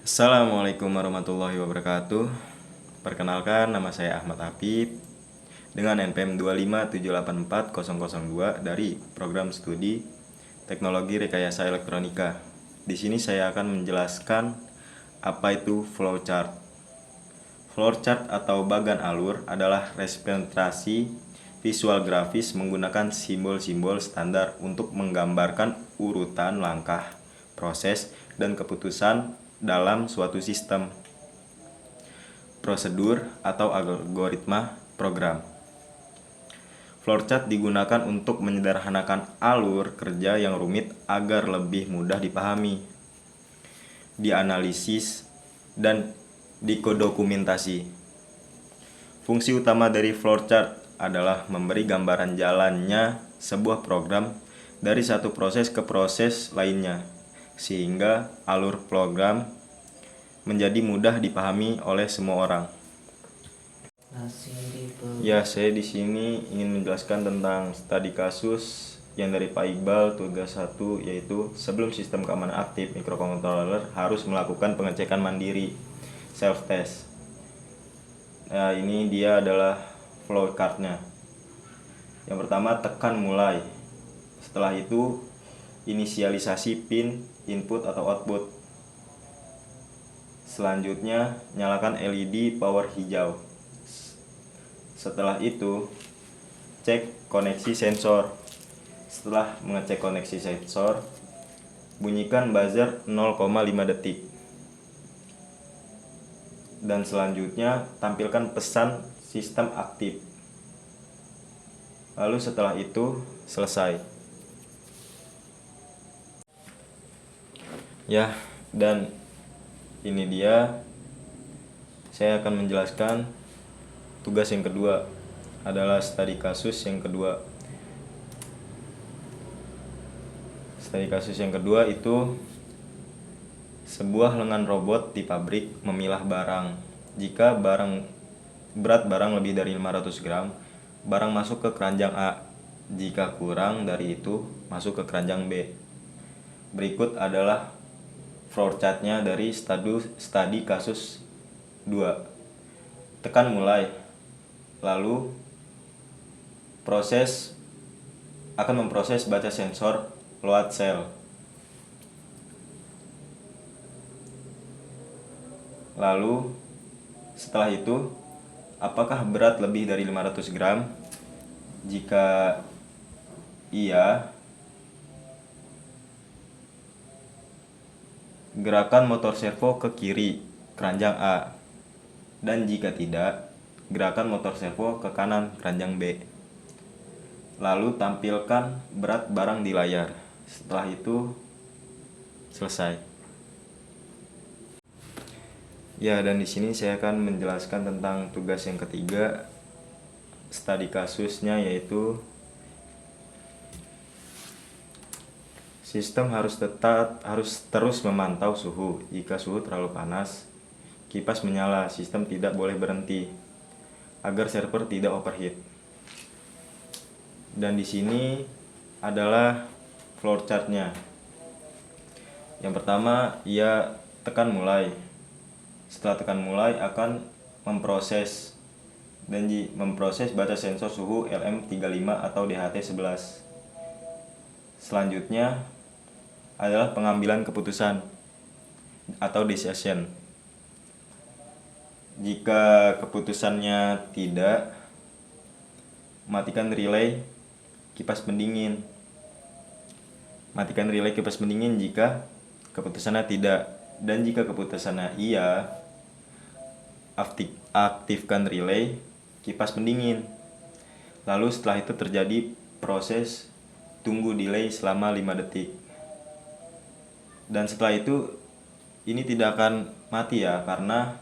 Assalamualaikum warahmatullahi wabarakatuh. Perkenalkan, nama saya Ahmad Apip dengan NPM 257840002 dari Program Studi Teknologi Rekayasa Elektronika. Di sini saya akan menjelaskan apa itu flowchart. Flowchart atau bagan alur adalah representasi visual grafis menggunakan simbol-simbol standar untuk menggambarkan urutan langkah, proses, dan keputusan dalam suatu sistem, prosedur, atau algoritma program. Flowchart digunakan untuk menyederhanakan alur kerja yang rumit agar lebih mudah dipahami, dianalisis, dan dikodokumentasi. Fungsi utama dari flowchart adalah memberi gambaran jalannya sebuah program dari satu proses ke proses lainnya, sehingga alur program menjadi mudah dipahami oleh semua orang. Ya, saya di sini ingin menjelaskan tentang studi kasus yang dari Pak Iqbal tugas 1, yaitu sebelum sistem keamanan aktif microcontroller harus melakukan pengecekan mandiri self test. Nah, ini dia adalah flowchart-nya. Yang pertama, tekan mulai. Setelah itu, inisialisasi pin input atau output. Selanjutnya, nyalakan LED power hijau. Setelah itu, cek koneksi sensor. Setelah mengecek koneksi sensor, bunyikan buzzer 0,5 detik. Dan selanjutnya, tampilkan pesan sistem aktif. Lalu setelah itu, selesai. Ya, dan ini dia, saya akan menjelaskan tugas yang kedua, adalah studi kasus yang kedua. Studi kasus yang kedua itu sebuah lengan robot di pabrik memilah barang. Jika berat barang lebih dari 500 gram, barang masuk ke keranjang A. Jika kurang dari itu, masuk ke keranjang B. Berikut adalah flowchart-nya dari studi kasus 2. Tekan mulai. Lalu akan memproses baca sensor load cell. Lalu setelah itu, apakah berat lebih dari 500 gram? Jika iya, gerakan motor servo ke kiri keranjang A, dan jika tidak, gerakan motor servo ke kanan keranjang B. Lalu tampilkan berat barang di layar. Setelah itu, selesai. Ya, dan di sini saya akan menjelaskan tentang tugas yang ketiga, studi kasusnya, yaitu sistem harus terus memantau suhu. Jika suhu terlalu panas, kipas menyala, sistem tidak boleh berhenti agar server tidak overheat. Dan di sini adalah flowchart-nya. Yang pertama, ia tekan mulai. Setelah tekan mulai, akan memproses baca sensor suhu LM35 atau DHT11. Selanjutnya adalah pengambilan keputusan atau decision. Jika keputusannya tidak, matikan relay kipas pendingin. Matikan relay kipas pendingin jika keputusannya tidak. Dan jika keputusannya iya, aktifkan relay kipas pendingin. Lalu setelah itu terjadi proses tunggu delay selama 5 detik. Dan setelah itu, ini tidak akan mati ya, karena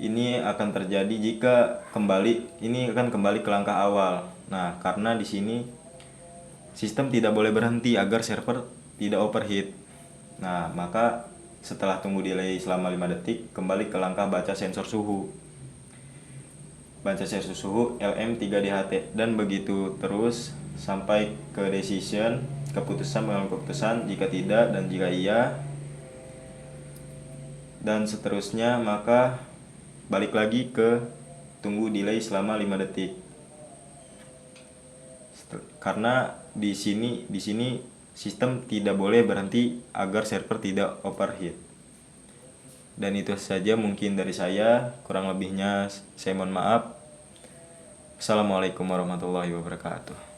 ini akan terjadi jika ini akan kembali ke langkah awal. Nah, karena di sini sistem tidak boleh berhenti agar server tidak overheat. Nah, maka setelah tunggu delay selama 5 detik, kembali ke langkah baca sensor suhu. Baca sensor suhu LM3DHT, dan begitu terus sampai ke decision, keputusan. Jika tidak dan jika iya, dan seterusnya, maka balik lagi ke tunggu delay selama 5 detik. Karena di sini sistem tidak boleh berhenti agar server tidak overheat. Dan itu saja mungkin dari saya, kurang lebihnya saya mohon maaf. Assalamualaikum warahmatullahi wabarakatuh.